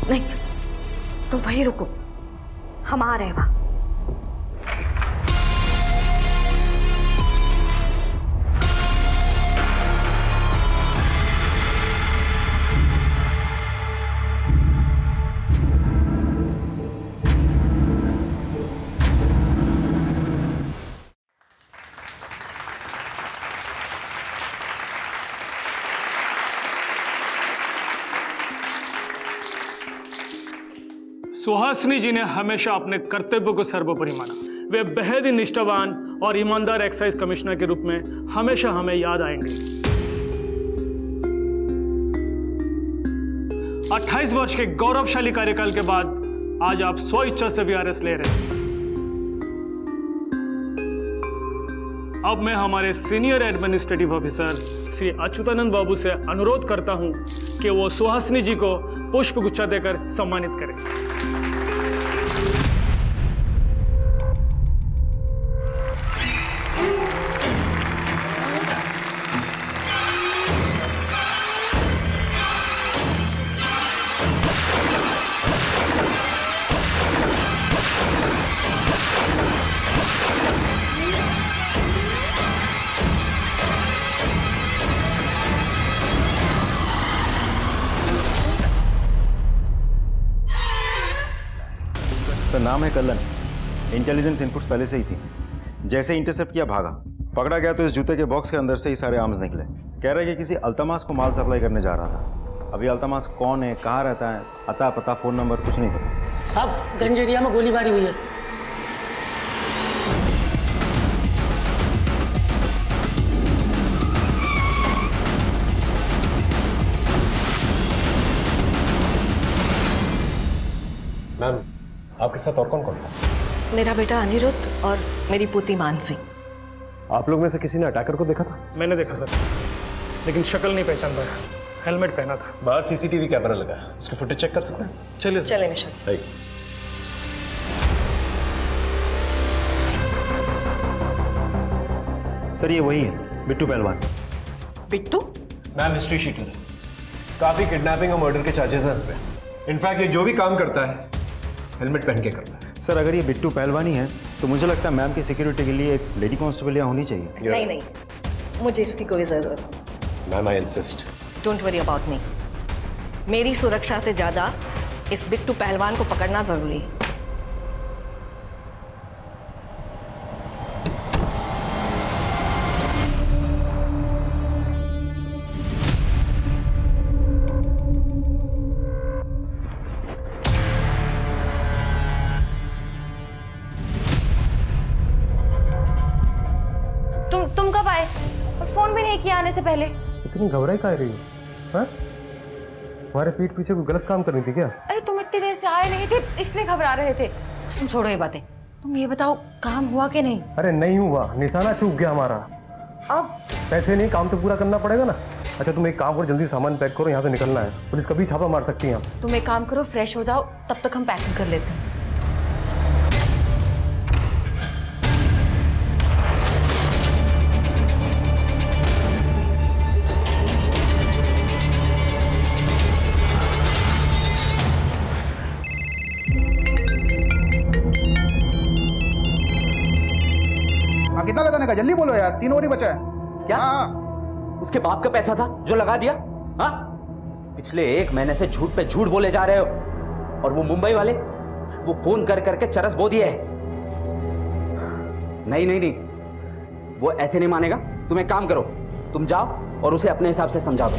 नहीं, तुम वहीं रुको, हम आ रहे हैं वहां। सुहासिनी जी ने हमेशा अपने कर्तव्य को सर्वोपरि माना। वे बेहद ही निष्ठावान और ईमानदार एक्साइज कमिश्नर के रूप में हमेशा हमें याद आएंगे। 28 वर्ष के गौरवशाली कार्यकाल के बाद आज आप स्व इच्छा से वीआरएस ले रहे हैं। अब मैं हमारे senior administrative officer Shri Achyutananda babu से अनुरोध करता हूं कि वो सुहासिनी जी को पुष्प गुच्छा देकर सम्मानित करें। सर, नाम है कल्लन। इंटेलिजेंस इनपुट्स पहले से ही थी। जैसे इंटरसेप्ट किया भागा, पकड़ा गया तो इस जूते के बॉक्स के अंदर से ही सारे आर्म्स निकले। कह रहा है कि किसी अल्तमास को माल सप्लाई करने जा रहा था। अभी अल्तमास कौन है, कहाँ रहता है, अता पता, फोन नंबर कुछ नहीं पता। साहब, गंज एरिया में गोलीबारी हुई है। मैम, आपके साथ और कौन कौन था? मेरा बेटा अनिरुद्ध और मेरी पोती मानसी। आप लोग में से किसी ने अटैकर को देखा था? मैंने देखा सर, लेकिन शक्ल नहीं पहचान पाया। हेलमेट पहना था। बाहर सीसीटीवी कैमरा लगा है, उसकी फुटेज चेक कर सकते हैं? चलिए चले मिशन। सर, ये वही है, बिट्टू पहलवान। बिट्टू? मैम, हिस्ट्री शीट है। काफी किडनैपिंग और मर्डर के चार्जेस हैं इस पे। इनफैक्ट ये जो भी काम करता है हेलमेट पहन के करता है। सर, अगर ये बिट्टू पहलवान ही है तो मुझे लगता है मैम की सिक्योरिटी के लिए एक लेडी कांस्टेबल यहाँ होनी चाहिए। नहीं नहीं, मुझे इसकी कोई जरूरत नहीं। Ma'am, I insist. Don't worry about me. मेरी सुरक्षा से ज्यादा इस बिट्टू पहलवान को पकड़ना जरूरी है। तुम कब आए? और फोन भी नहीं किया आने से पहले। इतनी घबराई काहे रही हो? हमारे पीठ पीछे कोई गलत काम करनी थी क्या? अरे तुम इतनी देर से आए नहीं थे, इसलिए घबरा रहे थे। तुम छोड़ो ये बातें, तुम ये बताओ काम हुआ कि नहीं? अरे नहीं हुआ, निशाना चूक गया हमारा। अब पैसे नहीं, काम तो पूरा करना पड़ेगा ना। अच्छा, तुम एक काम करो, जल्दी सामान पैक करो, यहाँ से निकलना है। पुलिस कभी छापा मार सकती है। तुम एक काम करो, फ्रेश हो जाओ, तब तक हम पैकिंग कर लेते हैं। कितना लगाने का, जल्दी बोलो यार, 3 और ही बचा है। क्या? हाँ। उसके बाप का पैसा था जो लगा दिया? हाँ, पिछले 1 महीने से झूठ पे झूठ बोले जा रहे हो। और वो मुंबई वाले, वो फोन कर करके चरस बो दिए है। नहीं नहीं नहीं, वो ऐसे नहीं मानेगा। तुम एक काम करो, तुम जाओ और उसे अपने हिसाब से समझा दो।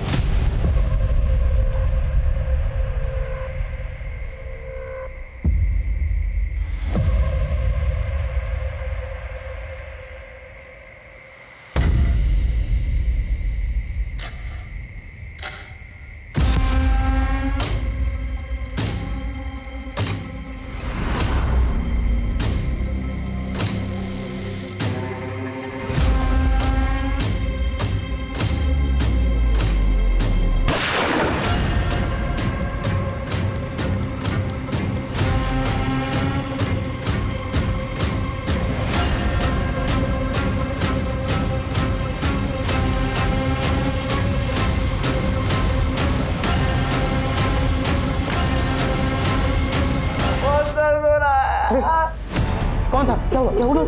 कौन था? क्या हुआ? क्या हुआ?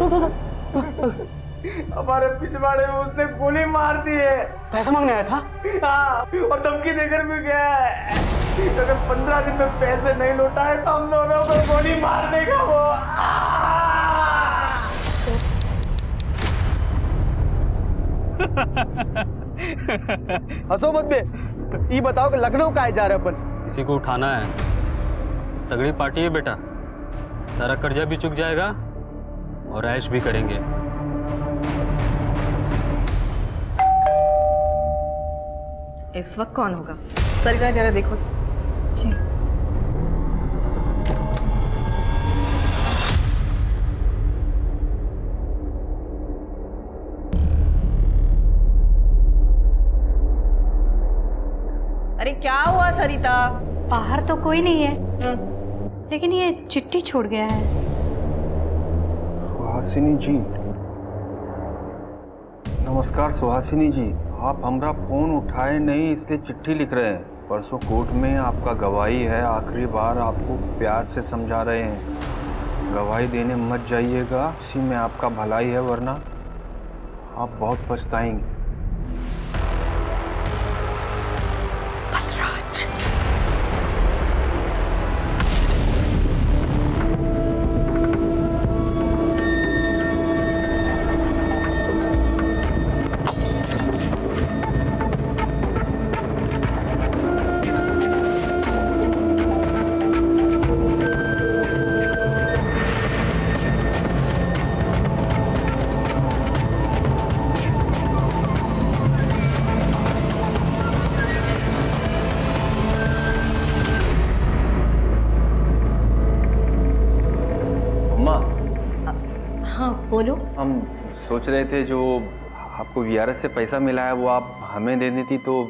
उठो। हमारे पिछवाड़े में उसने गोली मार दी है। पैसा मांगने आया था? हाँ, और धमकी देकर भी गया है, अगर 15 दिन में पैसे नहीं लौटाए हम दोनों को गोली मार देगा वो। हंसो मत बे। ये बताओ कि लखनऊ काहे जा रहे अपन? किसी को उठाना है। तगड़ी पार्टी है बेटा, सारा कर्जा भी चुक जाएगा और ऐश भी करेंगे। इस वक्त कौन होगा? सरिता जरा देखो। जी। अरे क्या हुआ सरिता? बाहर तो कोई नहीं है, लेकिन ये चिट्ठी छोड़ गया है। सुहासिनी जी, नमस्कार सुहासिनी जी। आप हमारा फोन उठाए नहीं इसलिए चिट्ठी लिख रहे हैं। परसों कोर्ट में आपका गवाही है, आखिरी बार आपको प्यार से समझा रहे हैं, गवाही देने मत जाइएगा, इसी में आपका भलाई है, वरना आप बहुत पछताएंगे। बलराज, हाँ बोलो। हम सोच रहे थे जो आपको वीआरएस से पैसा मिला है वो आप हमें दे देती तो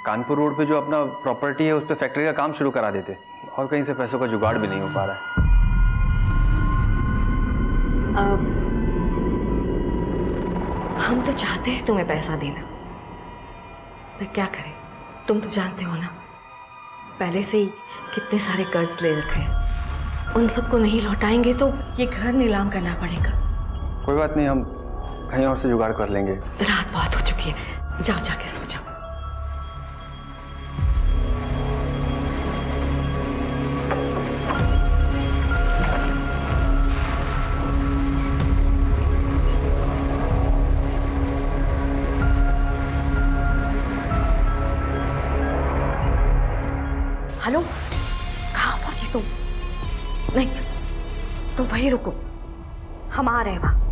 कानपुर रोड पे जो अपना प्रॉपर्टी है उस पर फैक्ट्री का काम शुरू करा देते, और कहीं से पैसों का जुगाड़ भी नहीं हो पा रहा है। हम तो चाहते हैं तुम्हें पैसा देना, पर क्या करें, तुम तो जानते हो ना पहले से ही कितने सारे कर्ज ले रखे हैं। उन सबको नहीं लौटाएंगे तो ये घर नीलाम करना पड़ेगा। कोई बात नहीं, हम कहीं और से जुगाड़ कर लेंगे। रात बहुत हो चुकी है, जाओ जाके सो जाओ। हेलो, कहाँ पहुंचे तुम? नहीं, तुम वहीं रुको, हम आ रहे हैं वहां।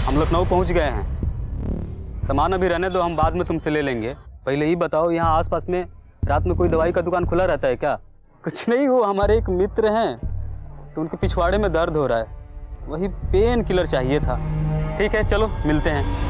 हम लखनऊ पहुंच गए हैं। सामान अभी रहने दो, हम बाद में तुमसे ले लेंगे। पहले ही बताओ, यहाँ आसपास में रात में कोई दवाई का दुकान खुला रहता है क्या? कुछ नहीं, वो हमारे एक मित्र हैं तो उनके पिछवाड़े में दर्द हो रहा है, वही पेन किलर चाहिए था। ठीक है, चलो मिलते हैं।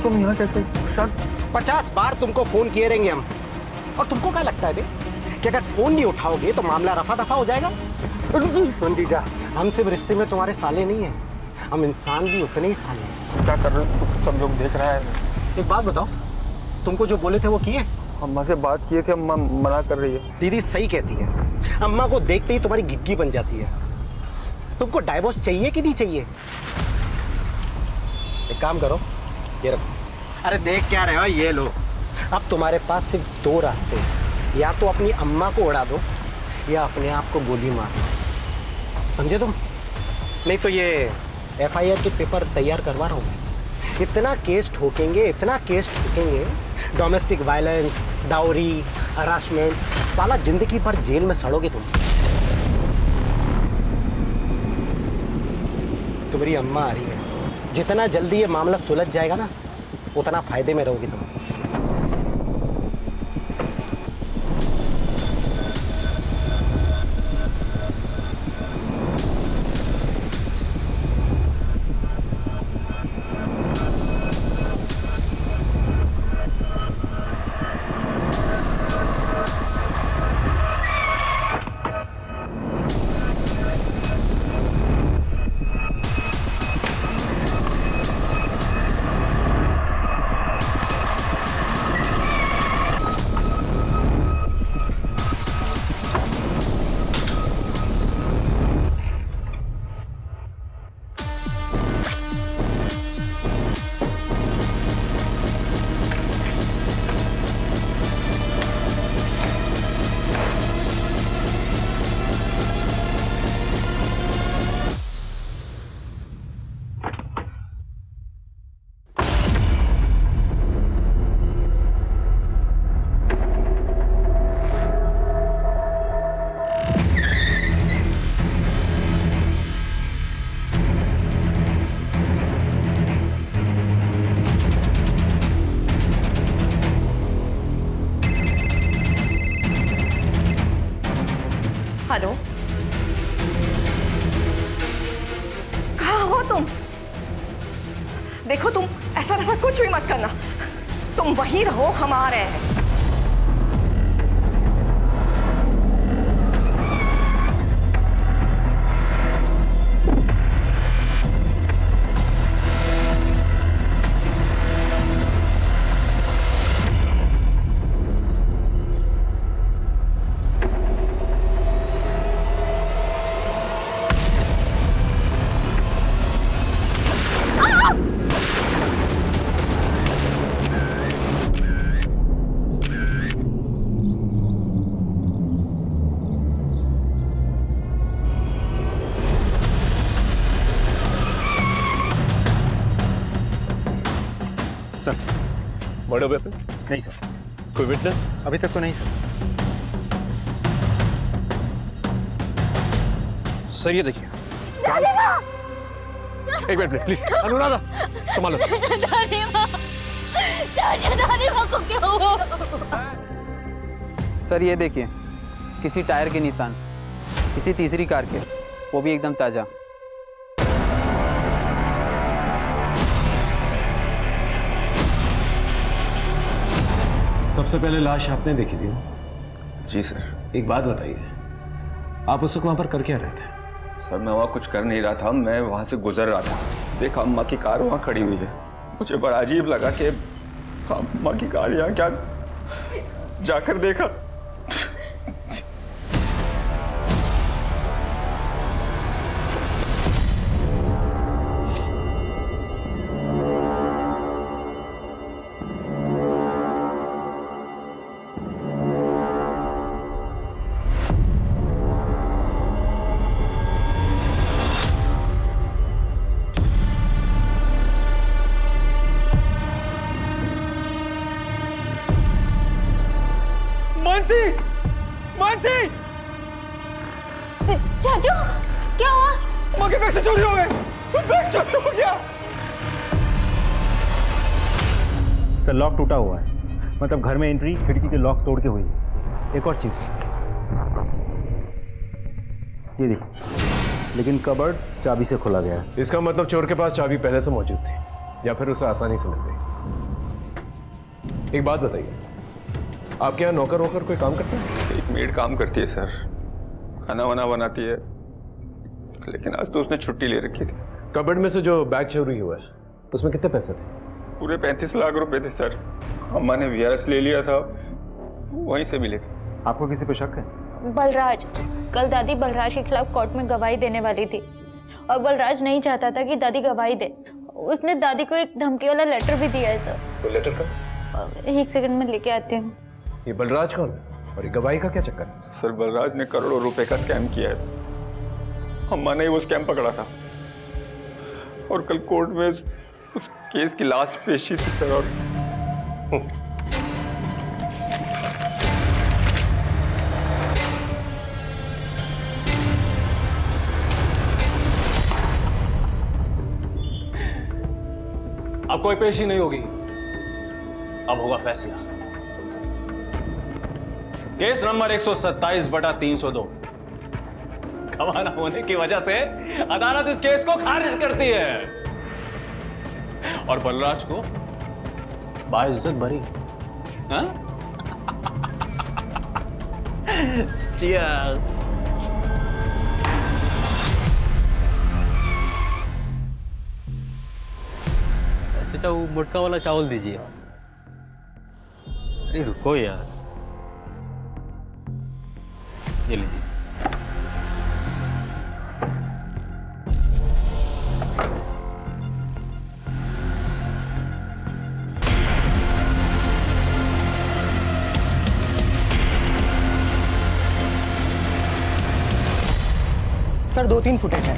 तुम यहाँ कैसे? 50 बार तुमको फोन किए रहेंगे हम, और तुमको क्या लगता है बे कि अगर फोन नहीं उठाओगे तो मामला रफा दफा हो जाएगा? सुन जीजा, हम सिर्फ रिश्ते में तुम्हारे साले नहीं है, हम इंसान भी उतने ही साले हैं। क्या कर रहे हो? सब लोग देख रहा है। एक बात बताओ, तुमको जो बोले थे वो किए? अम्मा से बात किए थे, अम्मा मना कर रही है। दीदी सही कहती है, अम्मा को देखते ही तुम्हारी गिग्गी बन जाती है। तुमको डाइवोर्स चाहिए कि नहीं चाहिए? एक काम करो, ये रखो। अरे देख क्या रहे हो, ये लो। अब तुम्हारे पास सिर्फ 2 रास्ते हैं, या तो अपनी अम्मा को उड़ा दो या अपने आप को गोली मार दो, समझे तुम? नहीं तो ये FIR के पेपर तैयार करवा रहा हूँ मैं। इतना केस ठोकेंगे, इतना केस ठोकेंगे, डोमेस्टिक वायलेंस, डाउरी, हरासमेंट, साला जिंदगी भर जेल में सड़ोगे तुम। तुम्हारी अम्मा आ रही है, जितना जल्दी ये मामला सुलझ जाएगा ना, उतना फायदे में रहोगे तुम। हेलो, कहाँ हो तुम? देखो तुम ऐसा वैसा कुछ भी मत करना, तुम वहीं रहो, हम आ रहे हैं। Sir, murder weapon? नहीं सर। कोई विटनेस? अभी तक तो नहीं सर। सर ये देखिए। एक मिनट प्लीज। अनुराधा संभालो। को क्या हुआ? सर ये देखिए, किसी टायर के निशान, किसी तीसरी कार के, वो भी एकदम ताज़ा। सबसे पहले लाश आपने देखी थी ना? जी सर। एक बात बताइए, आप उस वक्त वहां पर कर क्या रहे थे? सर मैं वहाँ कुछ कर नहीं रहा था, मैं वहाँ से गुजर रहा था। देखा अम्मा की कार वहाँ खड़ी हुई है, मुझे बड़ा अजीब लगा कि अम्मा की कार यहाँ क्या, जाकर देखा मानसी! चाचू क्या हुआ? अम्मा के बैग से चोरी हो गए, बैग चोरी हो गया। सर लॉक टूटा हुआ है, मतलब घर में एंट्री खिड़की के लॉक तोड़ के हुई है। एक और चीज ये देखिए, लेकिन कबर्ड चाबी से खोला गया है। इसका मतलब चोर के पास चाबी पहले से मौजूद थी, या फिर उसे आसानी से मिल गई। एक बात बताइए, आपके यहाँ नौकर वोकर कोई काम करता है? एक मेड काम करती है सर, खाना वाना बनाती है, लेकिन आज तो उसने छुट्टी ले रखी थी। कबर्ड में से जो बैग चोरी हुआ है उसमें कितने पैसे थे? पूरे 35 लाख रुपए थे सर। अम्मा ने VRS ले लिया था, वहीं से मिले थे। आपको किसी पे शक है? बलराज, कल दादी बलराज के खिलाफ कोर्ट में गवाही देने वाली थी और बलराज नहीं चाहता था कि दादी गवाही दे। उसने दादी को एक धमकी वाला लेटर भी दिया है सर। तो लेटर का? एक सेकंड में लेके आती हूँ। ये बलराज कौन है और ये गवाही का क्या चक्कर है? सर बलराज ने करोड़ों रुपए का स्कैम किया है। अम्मा ने वो स्कैम पकड़ा था और कल कोर्ट में उस केस की लास्ट पेशी थी सर। और अब कोई पेशी नहीं होगी, अब होगा फैसला। केस नंबर 127/302 गवाह न होने की वजह से अदालत इस केस को खारिज करती है और बलराज को बाइज्जत बरी। हाँ? Cheers. चाचा वो मोटका वाला चावल दीजिए। अरे रुको यार, ये लीजिए। सर 2-3 फुटेज है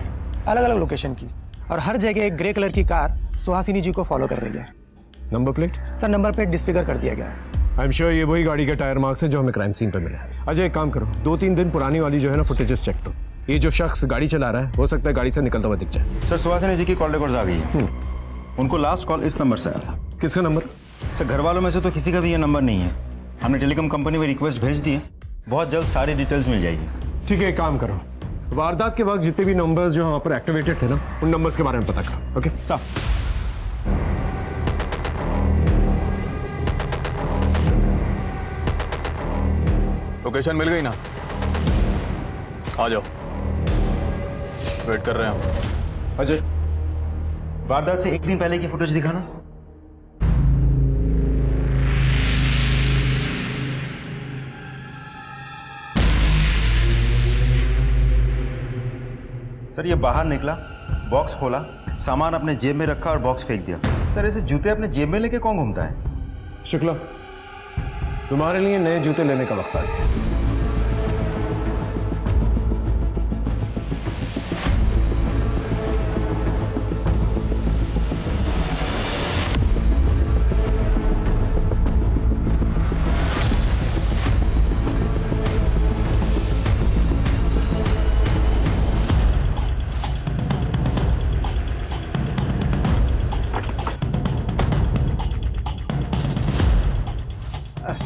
अलग अलग लोकेशन की और हर जगह एक ग्रे कलर की कार सुहासिनी जी को फॉलो कर रही है। Number plate? Sir number plate disfigure कर दिया गया है। आई एम श्योर ये वही गाड़ी के टायर मार्क्स है जो हमें क्राइम सीन पे मिला है। अजय एक काम करो, 2-3 दिन पुरानी वाली जो है ना फुटेजेस चेक करो। ये जो शख्स गाड़ी चला रहा है हो सकता है गाड़ी से निकलता हुआ दिख जाए। सर सुहासिनी जी की कॉल रिकॉर्ड्स आ गई है। उनको लास्ट कॉल इस नंबर से आया था। किसका नंबर? सर घर वालों में से तो किसी का भी ये नंबर नहीं है। हमने टेलीकॉम कंपनी में रिक्वेस्ट भेज दी है, बहुत जल्द सारी डिटेल्स मिल जाएगी। ठीक है, एक काम करो, वारदात के वक्त जितने भी नंबर्स जो वहाँ पर एक्टिवेटेड थे ना उन नंबर्स के बारे में पता करो। ओके साहब। लोकेशन मिल गई ना? आ जाओ, वेट कर रहे हैं हम। अजय वारदात से एक दिन पहले की फुटेज दिखाना। सर ये बाहर निकला, बॉक्स खोला, सामान अपने जेब में रखा और बॉक्स फेंक दिया। सर ऐसे जूते अपने जेब में लेके कौन घूमता है? शुक्ला, तुम्हारे लिए नए जूते लेने का वक्त आ गया।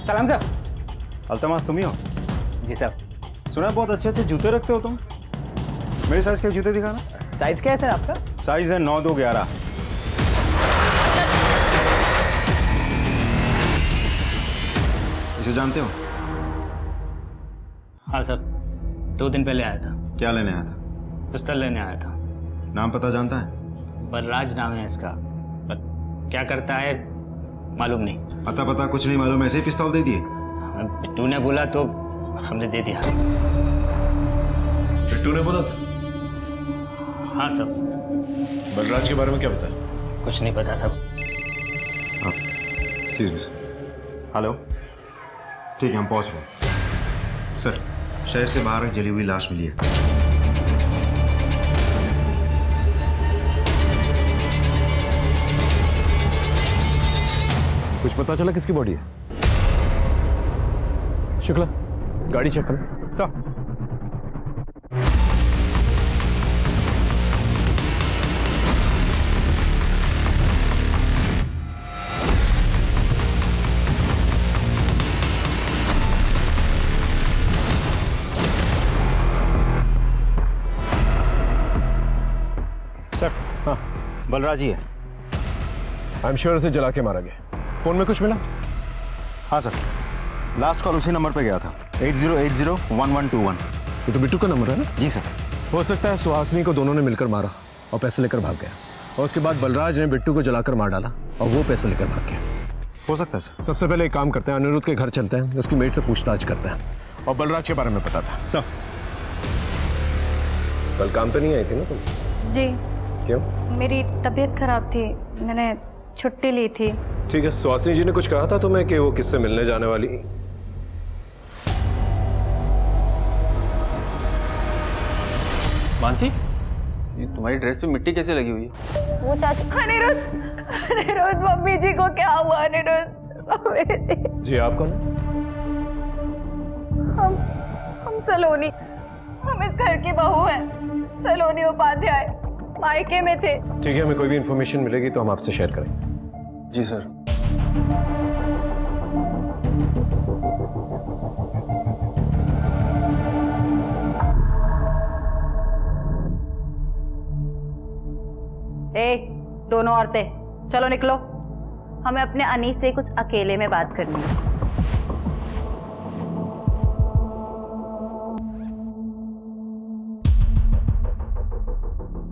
सलाम सर। अल्तमास तुम ही हो? जी सर। सुना बहुत अच्छे अच्छे जूते रखते हो तुम। मेरे साइज के जूते दिखाना। साइज क्या है सर आपका? साइज है 9-2-11। इसे जानते हो? हाँ सर, 2 दिन पहले आया था। क्या लेने आया था? पिस्टल लेने आया था। नाम पता जानता है? बलराज नाम है इसका, पर क्या करता है मालूम नहीं। पता कुछ नहीं मालूम, ऐसे ही पिस्तौल दे दिए? बिट्टू ने बोला तो हमने दे दिया। बिट्टू ने बोला था? हाँ सब। बलराज के बारे में क्या बताया? कुछ नहीं पता सब। हेलो, ठीक है हम पहुंच रहे हैं। सर शहर से बाहर एक जली हुई लाश मिली है। कुछ पता चला किसकी बॉडी है? शुक्ला, गाड़ी चेक करो। सर सर हाँ बलराज ही है। आई एम श्योर उसे जला के मारा गया। फोन में कुछ मिला? हाँ सर, लास्ट कॉल उसी नंबर पे गया था, 80801121। ये तो बिट्टू का नंबर है ना? जी सर। हो सकता है सुहासिनी को दोनों ने मिलकर मारा और पैसे लेकर भाग गया और उसके बाद बलराज ने बिट्टू को जलाकर मार डाला और वो पैसे लेकर भाग गया। हो सकता है सर। सबसे पहले एक काम करते हैं, अनिरुद्ध के घर चलते हैं, उसकी मेट से पूछताछ करते हैं और बलराज के बारे में पता था। सर कल काम पे नहीं आई थी ना तुम? जी। क्यों? मेरी तबीयत खराब थी, मैंने छुट्टी ली थी। ठीक है, सुहासिनी जी ने कुछ कहा था तुम्हें कि वो किससे मिलने जाने वाली? मानसी, ये तुम्हारी ड्रेस पे मिट्टी कैसे लगी हुई है? वो चाची अनिरुद्ध मम्मी जी को क्या हुआ? अनिरुद्ध जी आप कौन? हम सलोनी, हम इस घर की बहू हैं। सलोनी उपाध्याय मायके में थे। ठीक है, हमें कोई भी इंफॉर्मेशन मिलेगी तो हम आपसे शेयर करेंगे। जी सर। दोनों औरतें चलो निकलो, हमें अपने अनीस से कुछ अकेले में बात करनी है।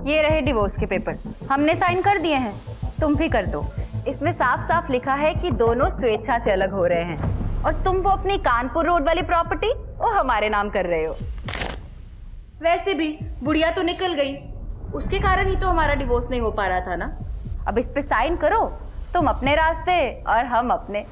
ये रहे डिवोर्स के पेपर, हमने साइन कर दिए हैं, तुम भी कर दो। इसमें साफ साफ लिखा है कि दोनों स्वेच्छा से अलग हो रहे हैं और तुम वो अपनी कानपुर रोड वाली प्रॉपर्टी वो हमारे नाम कर रहे हो। वैसे भी बुढ़िया तो निकल गई, उसके कारण ही तो हमारा डिवोर्स नहीं हो पा रहा था ना। अब इस पे साइन करो, तुम अपने रास्ते और हम अपने।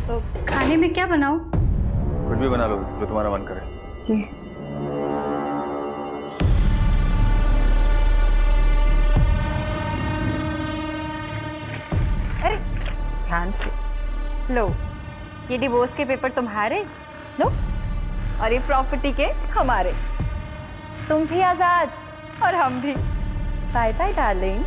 तो खाने में क्या बनाऊं? कुछ भी बना लो जो तुम्हारा मन करे। जी। अरे ध्यान से लो, ये डिवोर्स के पेपर तुम्हारे लो और ये प्रॉपर्टी के हमारे। तुम भी आजाद और हम भी। Bye bye darling.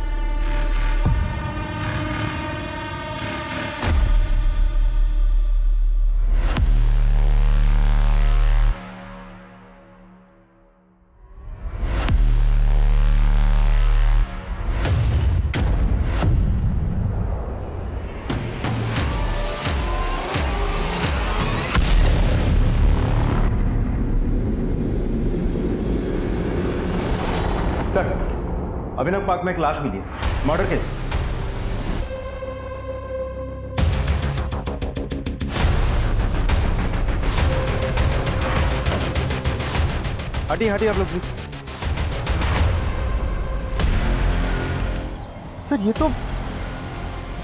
Sir, Abhinav park में एक लाश मिली है, मर्डर केस। हटिए हटिए आप लोग प्लीज। सर ये तो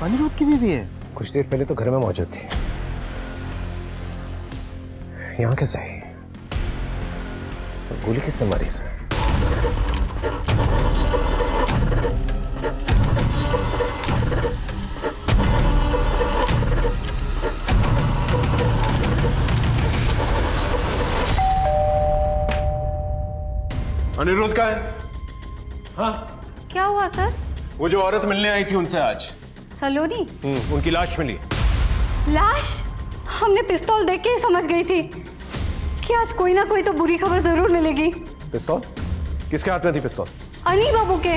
अनिरुद्ध की बीवी है। कुछ देर पहले तो घर में मौजूद थी, यहाँ कैसे आई? गोली किससे मारी इसे? अनिरुद्ध का है? हाँ। क्या हुआ सर? वो जो औरत मिलने आई थी उनसे आज सलोनी? उनकी लाश मिली। लाश? हमने पिस्तौल देख के ही समझ गई थी कि आज कोई ना कोई तो बुरी खबर जरूर मिलेगी। पिस्तौल? किसके हाथ में थी पिस्तौल? अनी बाबू के।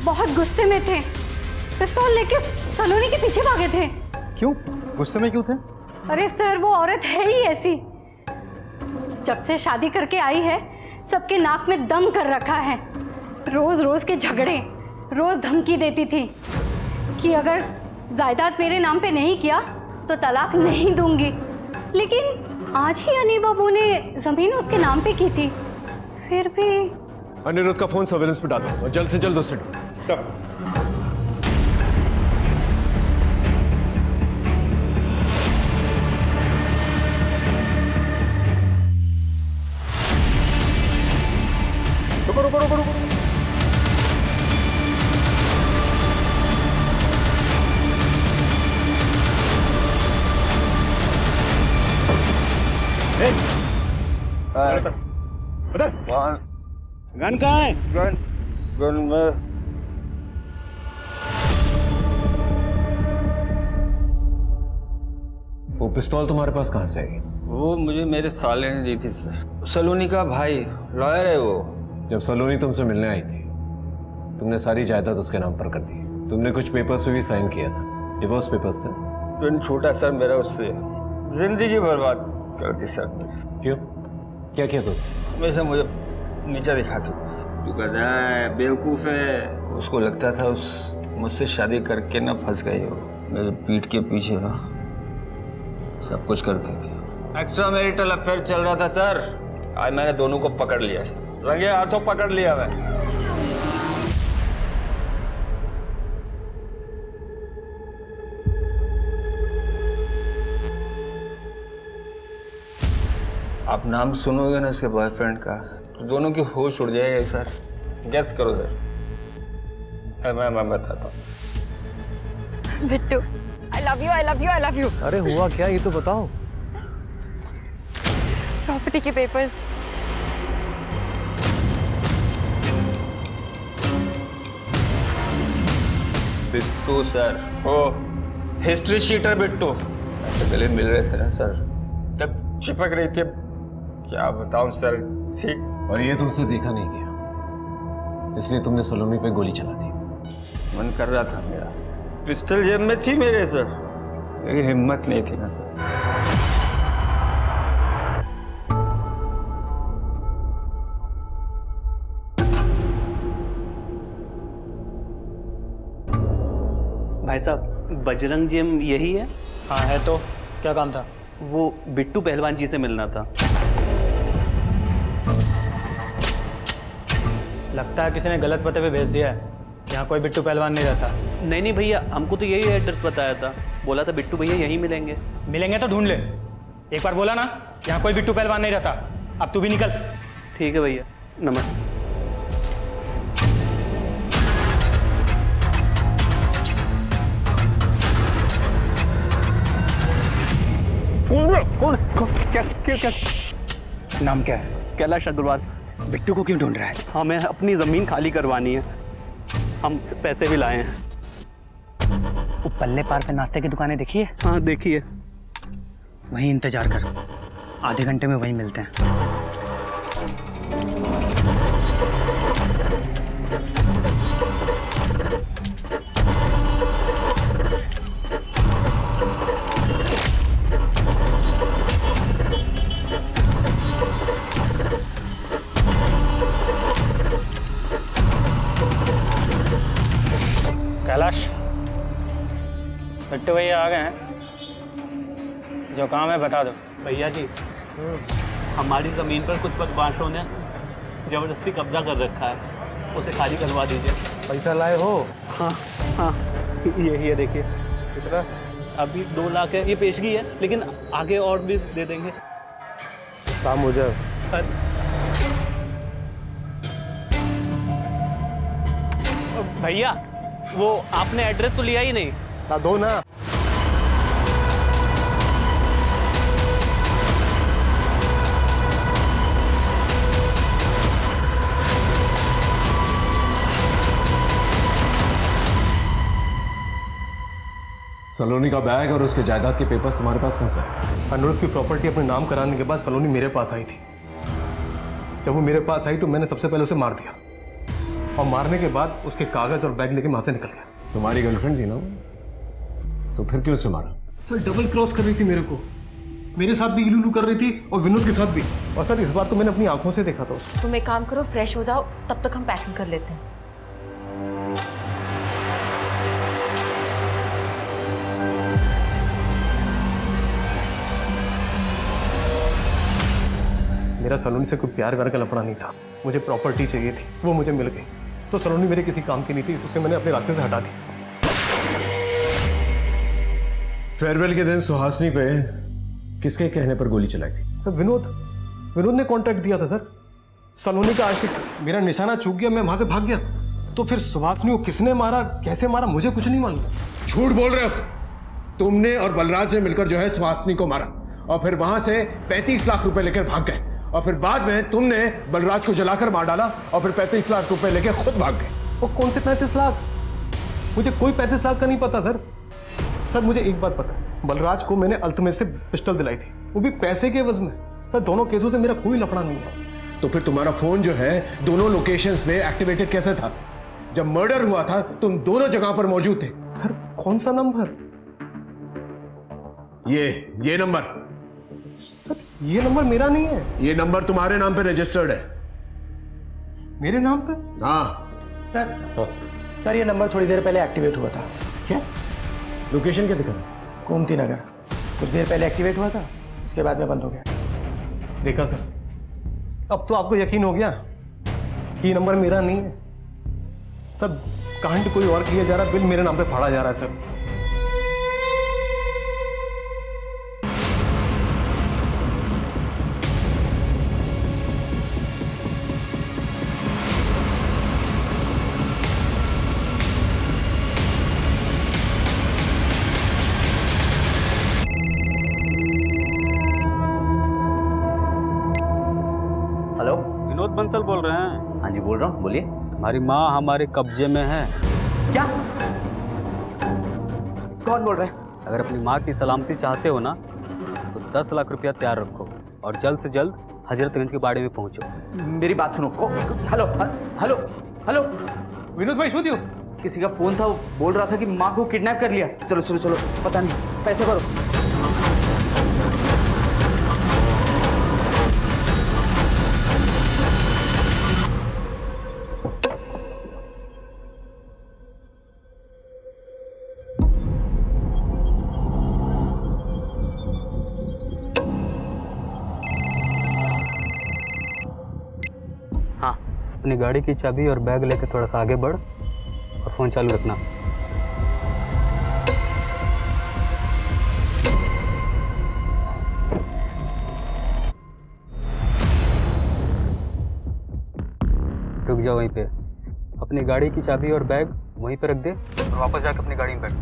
बहुत गुस्से में थे, पिस्तौल लेके सलोनी के पीछे भागे थे। क्यों? गुस्से में क्यों थे? अरे सर, वो औरत है ही ऐसी। जब से शादी करके आई है सबके नाक में दम कर रखा है। रोज रोज के झगड़े, रोज धमकी देती थी कि अगर जायदाद मेरे नाम पे नहीं किया तो तलाक नहीं दूंगी। लेकिन आज ही अनी बाबू ने जमीन उसके नाम पे की थी। फिर भी अनिरुद्ध का फोन सर्वेलेंस पे डालो और जल्द से जल्द उसे ढूंढो। सब रुको रुको रुको रुको। गन कहाँ है? गन में। वो पिस्तौल तुम्हारे पास कहाँ से आई? वो मुझे मेरे साले ने दी थी सर। सलोनी का भाई लॉयर है वो। जब सलोनी तुमसे मिलने आई थी तुमने सारी जायदाद उसके नाम पर कर दी। तुमने कुछ पेपर्स पे भी साइन किया था, डिवोर्स पेपर्स थे। ट्विन छोटा सर मेरा उससे जिंदगी बर्बाद कर दी सर। क्यों, क्या किया तुझसे? हमेशा मुझे नीचा दिखाती। तू गधा है, बेवकूफ़ है। उसको लगता था उस मुझसे शादी करके ना फंस गई हो। मेरे पीठ के पीछे ना सब कुछ करती थी। एक्स्ट्रा मैरिटल अफेयर चल रहा था सर। आज मैंने दोनों को पकड़ लिया सर, रंगे हाथों पकड़ लिया मैं। आप नाम सुनोगे ना उसके बॉयफ्रेंड का तो दोनों की होश उड़ जाएगी सर। गेस करो सर। मैं बताता हूँ। Bittu, I love you, I love you, I love you। अरे हुआ क्या ये तो बताओ। प्रॉपर्टी के पेपर्स। बिट्टू सर, ओ हिस्ट्री शीटर बिट्टू। ऐसे गले मिल रहे थे ना सर, तब चिपक रही थी। क्या बताऊं सर। ठीक। और ये तुमसे देखा नहीं गया इसलिए तुमने सलोनी पे गोली चला दी। मन कर रहा था मेरा, पिस्टल जेब में थी मेरे सर, लेकिन हिम्मत नहीं थी ना सर। भाई साहब, बजरंग जिम यही है? हाँ है तो क्या काम था? वो बिट्टू पहलवान जी से मिलना था। लगता है किसी ने गलत पते पे भेज दिया है। यहाँ कोई बिट्टू पहलवान नहीं रहता। नहीं नहीं भैया, हमको तो यही एड्रेस बताया था। बोला था बिट्टू भैया यहीं मिलेंगे। मिलेंगे तो ढूंढ ले। एक बार बोला ना यहाँ कोई बिट्टू पहलवान नहीं रहता। अब तू भी निकल। ठीक है भैया, नमस्ते। कौन क्या नाम क्या है? कैलाश अग्रवाल। बिट्टू को क्यों ढूंढ रहा है? हमें अपनी जमीन खाली करवानी है, हम पैसे भी लाए हैं। वो पल्ले पार पे नाश्ते की दुकानें देखी है? हाँ देखिए। वहीं इंतजार कर, आधे घंटे में वहीं मिलते हैं। कैलाश, बिट्टू भैया आ गए हैं। जो काम है बता दो। भैया जी, हमारी ज़मीन पर कुछ बदमाशों ने ज़बरदस्ती कब्जा कर रखा है, उसे खाली करवा दीजिए। पैसा लाए हो? हाँ हाँ, यही है देखिए। कितना? अभी 2 लाख है, ये पेशगी है, लेकिन आगे और भी दे देंगे। काम हो जाए। भैया, वो आपने एड्रेस तो लिया ही नहीं। दो ना। सलोनी का बैग और उसके जायदाद के पेपर्स तुम्हारे पास कहाँ से है? अनुरोध की प्रॉपर्टी अपने नाम कराने के बाद सलोनी मेरे पास आई थी। जब वो मेरे पास आई तो मैंने सबसे पहले उसे मार दिया, और मारने के बाद उसके कागज और बैग लेके वहां से निकल गया। तुम्हारी गर्लफ्रेंड थी ना, तो फिर क्यों उसे मारा? सर डबल क्रॉस कर रही थी मेरे को, मेरे साथ भी इलू कर रही थी और विनोद के साथ भी। और सर इस बार तो मैंने अपनी आंखों से देखा था उसको। तुम एक काम करो, फ्रेश हो जाओ, तब तक हम पैकिंग कर लेते हैं। मेरा सलोनी से कोई प्यार व्यार का लफड़ा नहीं था, मुझे प्रॉपर्टी चाहिए थी, वो मुझे मिल गई। तो सलोनी मेरे किसी काम की नहीं थी, इससे मैंने अपने रास्ते से हटा दी। फेयरवेल के दिन सुहासनी पे किसके कहने पर गोली चलाई थी? सर विनोद ने कॉन्ट्रैक्ट दिया था सर। सलोनी का आशिक मेरा निशाना चूक गया, मैं वहां से भाग गया। तो फिर सुहासनी को किसने मारा, कैसे मारा, मुझे कुछ नहीं मालूम। झूठ बोल रहे हो तुमने और बलराज ने मिलकर जो है सुहासनी को मारा, और फिर वहां से 35 लाख रुपए लेकर भाग गए, और फिर बाद में तुमने बलराज को जलाकर मार डाला, और फिर 35 लाख रुपए लेकर खुद भाग गए। वो कौन से 35 लाख? मुझे कोई 35 लाख का नहीं पता सर। सर मुझे एक बात पता है, बलराज को मैंने अल्तमेज से पिस्टल दिलाई थी, वो भी पैसे के एवज में। सर दोनों केसों से मेरा कोई लफड़ा नहीं है। तो फिर तुम्हारा फोन जो है दोनों लोकेशंस पे एक्टिवेटेड कैसे था? जब मर्डर हुआ था तुम दोनों जगह पर मौजूद थे। सर कौन सा नंबर? ये नंबर। सर ये नंबर मेरा नहीं है। ये नंबर तुम्हारे नाम पे रजिस्टर्ड है। मेरे नाम पे? हाँ सर ये नंबर थोड़ी देर पहले एक्टिवेट हुआ था। क्या लोकेशन क्या दिखा? गोमती नगर। कुछ देर पहले एक्टिवेट हुआ था, उसके बाद में बंद हो गया। देखा सर, अब तो आपको यकीन हो गया कि ये नंबर मेरा नहीं है। सर कांड कोई और किया जा रहा, बिल मेरे नाम पे फाड़ा जा रहा है सर। हेलो, विनोद बंसल बोल रहे हैं? हाँ जी बोल रहा हूँ, बोलिए। हमारी माँ हमारे कब्जे में है। क्या? कौन बोल रहे हैं? अगर अपनी माँ की सलामती चाहते हो ना तो 10 लाख रुपया तैयार रखो और जल्द से जल्द हजरतगंज के बाड़े में पहुंचो। मेरी बात सुनो। हेलो हेलो हेलो, विनोद भाई शुद्ध हो? किसी का फोन था, वो बोल रहा था कि माँ को किडनैप कर लिया। चलो चलो चलो, पता नहीं, पैसे भरो। हाँ, अपनी गाड़ी की चाबी और बैग लेकर थोड़ा सा आगे बढ़ और फ़ोन चालू रखना। रुक जाओ वहीं पे, अपनी गाड़ी की चाबी और बैग वहीं पे रख दे और वापस जाकर अपनी गाड़ी में बैठ।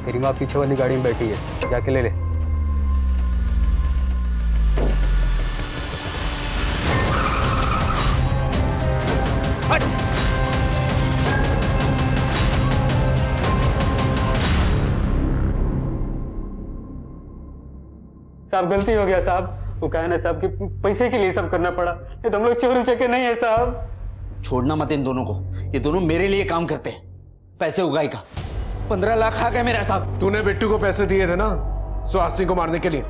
तेरी माँ पीछे वाली गाड़ी में बैठी है, जाके ले ले। साहब गलती हो गया साहब, वो कहना साहब कि पैसे के लिए सब करना पड़ा, ये तो हम लोग चोर उचके नहीं है साहब। छोड़ना मत इन दोनों को, ये दोनों मेरे लिए काम करते हैं। पैसे उगाई का 15 लाख आ गए मेरा साहब। तूने बिट्टू को पैसे दिए थे ना सुहासिनी को मारने के लिए?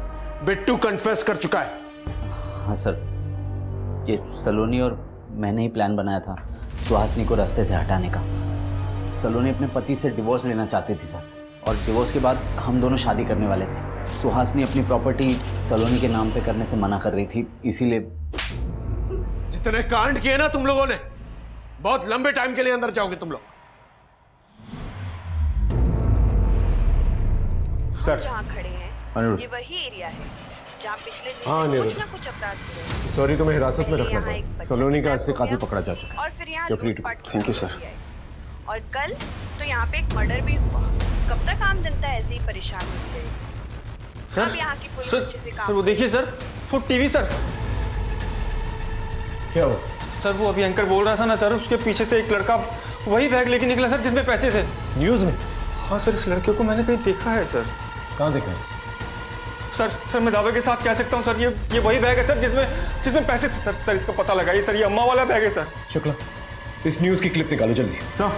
बिट्टू कन्फेस कर चुका है। हाँ सर, ये सलोनी और मैंने ही प्लान बनाया था सुहासिनी को रास्ते से हटाने का। सलोनी अपने पति से डिवोर्स लेना चाहती थी सर, और डिवोर्स के बाद हम दोनों शादी करने वाले थे। सुहासिनी अपनी प्रॉपर्टी सलोनी के नाम पे करने से मना कर रही थी, इसीलिए। जितने कांड किए ना तुम लोगों ने, बहुत लंबे टाइम के लिए अंदर जाओगे तुम लोग। सर जहाँ खड़े हैं ये वही एरिया है जहाँ पिछले दिन से कुछ ना कुछ अपराध हुए। सॉरी, तुम्हें हिरासत में रखना पड़ा। सलोनी का असली कातिल पकड़ा जा चुका है। और फिर यहाँ थैंक यू सर। और कल तो यहाँ पे एक मर्डर भी हुआ। कब तक आम जनता ऐसे ही परेशान होती रहेगी? सर, अब यहाँ की पुलिस सर, अच्छे से सर काम। वो देखिए सर, वो टीवी सर। क्या हुआ? सर वो अभी एंकर बोल रहा था ना सर, उसके पीछे से एक लड़का वही बैग लेके निकला सर जिसमें पैसे थे। न्यूज में? हाँ सर, इस लड़के को मैंने कहीं देखा है सर। कहाँ देखा है? सर मैं दावे के साथ कह सकता हूँ सर, ये वही बैग है सर जिसमें पैसे थे सर। सर इसका पता लगाइए सर, ये अम्मा वाला बैग है सर। शुक्ला, इस न्यूज की क्लिप निकालो जल्दी। सर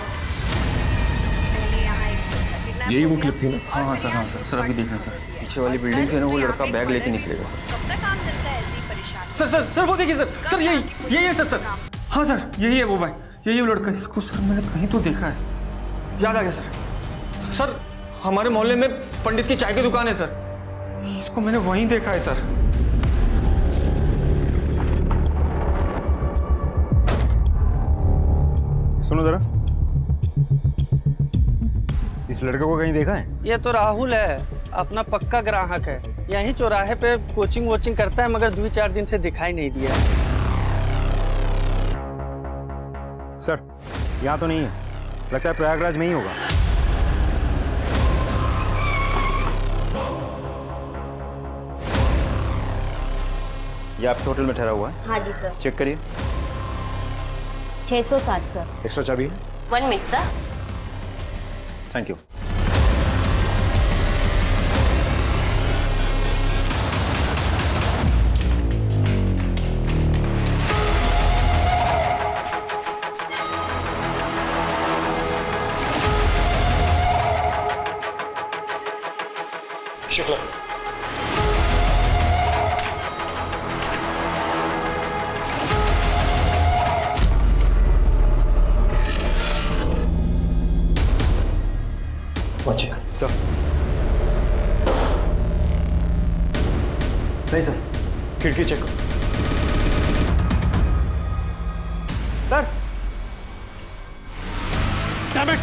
यही वो क्लिप थी ना? हाँ सर अभी देखना सर, पीछे वाली बिल्डिंग से ना वो लड़का बैग लेके निकलेगा सर। सर वो देखिए सर, यही है सर। हाँ सर यही है वो बैग, यही है वो लड़का। इसको सर मैंने कहीं तो देखा है, याद आ गया सर। सर हमारे मोहल्ले में पंडित की चाय की दुकान है सर, इसको मैंने वहीं देखा है सर। सुनो जरा, इस लड़के को कहीं देखा है? ये तो राहुल है, अपना पक्का ग्राहक है। यहीं चौराहे पे कोचिंग वोचिंग करता है, मगर 2-4 दिन से दिखाई नहीं दिया। सर, यहाँ तो नहीं है, लगता है प्रयागराज में ही होगा। ये आपके होटल में ठहरा हुआ है? हाँ जी सर। चेक करिए। 607 सर। एक्स्ट्रा चाबी है? 1 minute sir. Thank you. Shukla, पहुंचे सर। नहीं सर, खिड़की चेक करो। Sir, damn it!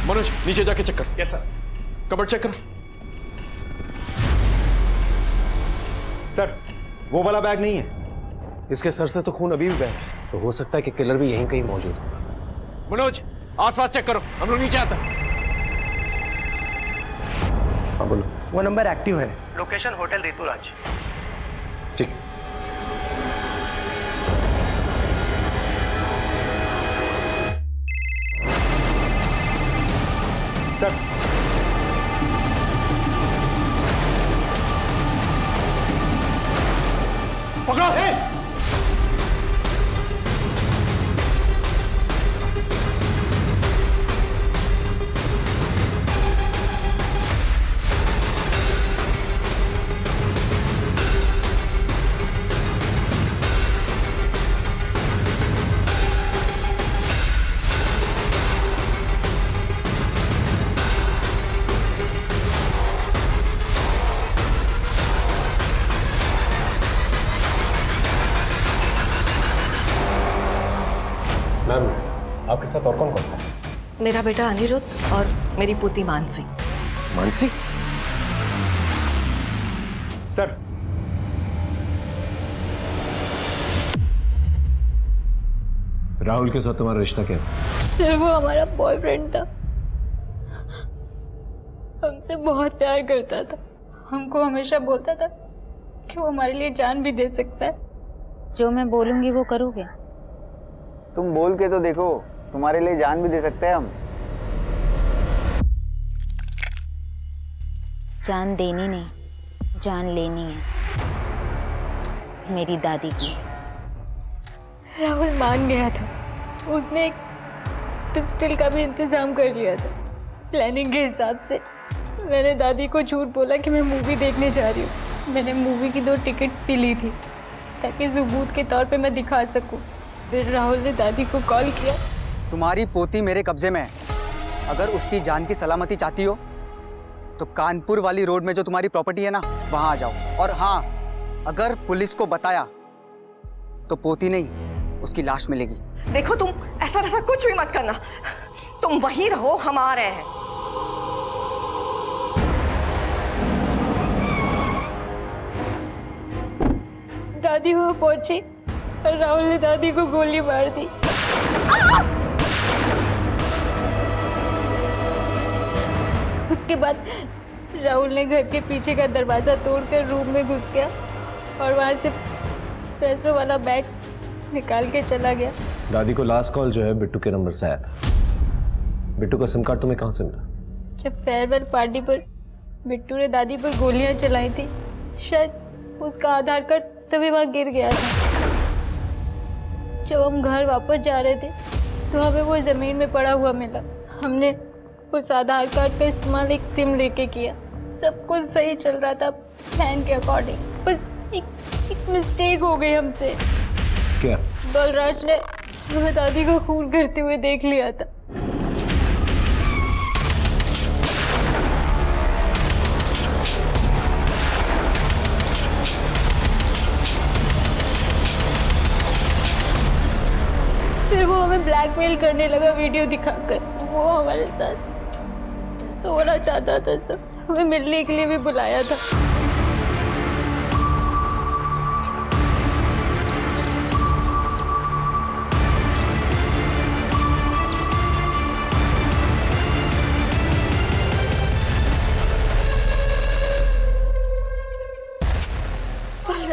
मनोज, नीचे जाके चेक कर। Yes sir. कबर्ड चेक करो। सर, वो वाला बैग नहीं है। इसके सर से तो खून अभी भी बह रहा है, तो हो सकता है कि किलर भी यहीं कहीं मौजूद हो। मनोज, आसपास चेक करो, हम लोग नीचे आते हैं। हाँ बोलो। वो नंबर एक्टिव है। Location hotel Rituraj. ठीक। सर, पकड़ो। मैम, आपके साथ और कौन कौन था? मेरा बेटा अनिरुद्ध और मेरी पुत्री मानसी। मानसी? सर, राहुल के साथ तुम्हारा रिश्ता क्या है? सर वो हमारा बॉयफ्रेंड था, हमसे बहुत प्यार करता था, हमको हमेशा बोलता था कि वो हमारे लिए जान भी दे सकता है। जो मैं बोलूंगी वो करोगे? तुम बोल के तो देखो, तुम्हारे लिए जान भी दे सकते हैं हम। जान देनी नहीं, जान लेनी है, मेरी दादी की। राहुल मान गया था, उसने एक पिस्टल का भी इंतजाम कर लिया था। प्लानिंग के हिसाब से मैंने दादी को झूठ बोला कि मैं मूवी देखने जा रही हूँ। मैंने मूवी की 2 टिकट्स भी ली थी ताकि सबूत के तौर पे मैं दिखा सकूँ। फिर राहुल ने दादी को कॉल किया। तुम्हारी पोती मेरे कब्जे में है, अगर उसकी जान की सलामती चाहती हो तो कानपुर वाली रोड में जो तुम्हारी प्रॉपर्टी है ना, वहां आ जाओ। और हाँ, अगर पुलिस को बताया तो पोती नहीं, उसकी लाश मिलेगी। देखो, तुम ऐसा वैसा कुछ भी मत करना, तुम वहीं रहो, हम आ रहे हैं। दादी वहां पहुंची और राहुल ने दादी को गोली मार दी। उसके बाद राहुल ने घर के पीछे का दरवाजा तोड़कर रूम में घुस गया और वहां से पैसों वाला बैग निकाल के चला गया। दादी को लास्ट कॉल जो है बिट्टू के नंबर से आया था। बिट्टू का सिम कार्ड तुम्हें कहाँ से मिला? जब फेयरवेल पार्टी पर बिट्टू ने दादी पर गोलियां चलाई थी, शायद उसका आधार कार्ड तभी वहां गिर गया था। जब हम घर वापस जा रहे थे तो हमें वो जमीन में पड़ा हुआ मिला। हमने उस आधार कार्ड का इस्तेमाल एक सिम लेके किया। सब कुछ सही चल रहा था प्लान के अकॉर्डिंग, बस एक मिस्टेक हो गई हमसे। क्या? बलराज ने हमें दादी को खून करते हुए देख लिया था। फिर वो हमें ब्लैकमेल करने लगा वीडियो दिखाकर। वो हमारे साथ सोना चाहता था, सब हमें मिलने के लिए भी बुलाया था।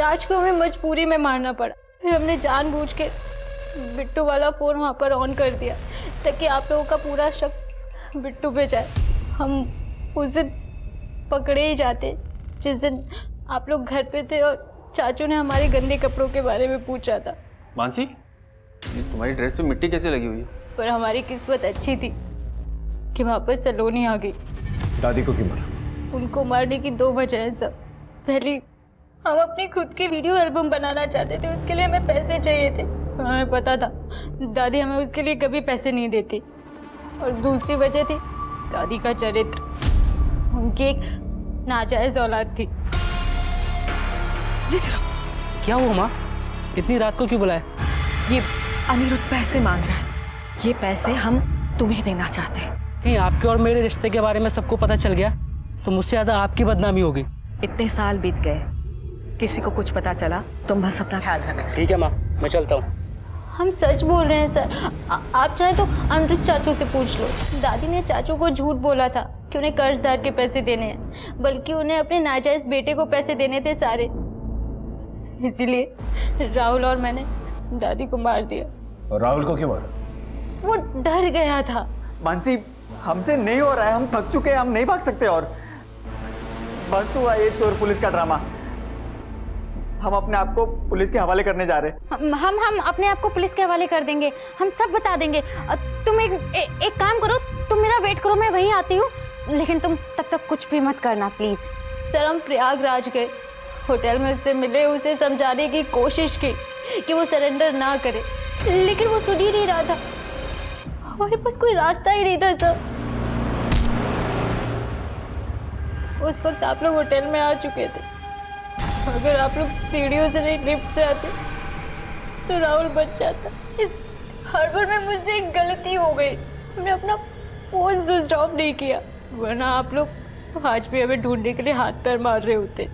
राज को हमें मजबूरी में मारना पड़ा। फिर हमने जानबूझ के बिट्टू वाला फ़ोन वहाँ पर ऑन कर दिया ताकि आप लोगों का पूरा शक बिट्टू पे जाए। हम उस दिन पकड़े ही जाते जिस दिन आप लोग घर पे थे और चाचू ने हमारे गंदे कपड़ों के बारे में पूछा था। मानसी, ये तुम्हारी ड्रेस पे मिट्टी कैसे लगी हुई है? पर हमारी किस्मत अच्छी थी कि वहाँ पर सलोनी आ गई। दादी को क्यों मारा? उनको मारने की 2 वजह हैं सब। पहली, हम अपनी खुद की वीडियो एल्बम बनाना चाहते थे, उसके लिए हमें पैसे चाहिए थे। हमें पता था दादी हमें उसके लिए कभी पैसे नहीं देती। और दूसरी वजह थी दादी का चरित्र। उनकी एक नाजायज औलाद थी। क्या हुआ माँ? इतनी रात को क्यों बुलाया? ये अनिरुद्ध पैसे मांग रहा है। ये पैसे हम तुम्हें देना चाहते हैं। कहीं आपके और मेरे रिश्ते के बारे में सबको पता चल गया तो मुझसे ज्यादा आपकी बदनामी होगी। इतने साल बीत गए, किसी को कुछ पता चला, तुम बस अपना ख्याल रखना। ठीक है माँ, मैं चलता हूँ। हम सच बोल रहे हैं सर। आप चाहें तो अनिरुद्ध चाचू से पूछ लो। दादी ने चाचू को झूठ बोला था कि उन्हें कर्जदार के पैसे देने हैं, बल्कि उन्हें अपने नाजायज बेटे को पैसे देने थे सारे। इसीलिए राहुल और मैंने दादी को मार दिया। और राहुल को क्यों मारा? वो डर गया था। मानसी, हमसे नहीं हो रहा है, हम थक चुके हैं, हम नहीं भाग सकते और बस हुआ ये चोर पुलिस का ड्रामा। हम अपने आप को पुलिस के हवाले करने जा रहे हैं। हम अपने आप को पुलिस के हवाले कर देंगे, हम सब बता देंगे। तुम एक काम करो, तुम मेरा वेट करो, मैं वहीं आती हूँ, लेकिन तुम तब तक कुछ भी मत करना प्लीज। सर, हम प्रयागराज गए, होटल में उससे मिले, उसे समझाने की कोशिश की कि वो सरेंडर ना करे, लेकिन वो सुन ही नहीं रहा था। हमारे पास कोई रास्ता ही नहीं था सर। उस वक्त आप लोग होटल में आ चुके थे। अगर आप लोग सीढ़ियों से नहीं लिफ्ट से आते तो राहुल बच जाता। इस हड़बड़ में मुझसे एक गलती हो गई, हमने अपना फोन स्विच ऑफ नहीं किया, वरना आप लोग आज भी हमें ढूंढने के लिए हाथ पैर मार रहे होते।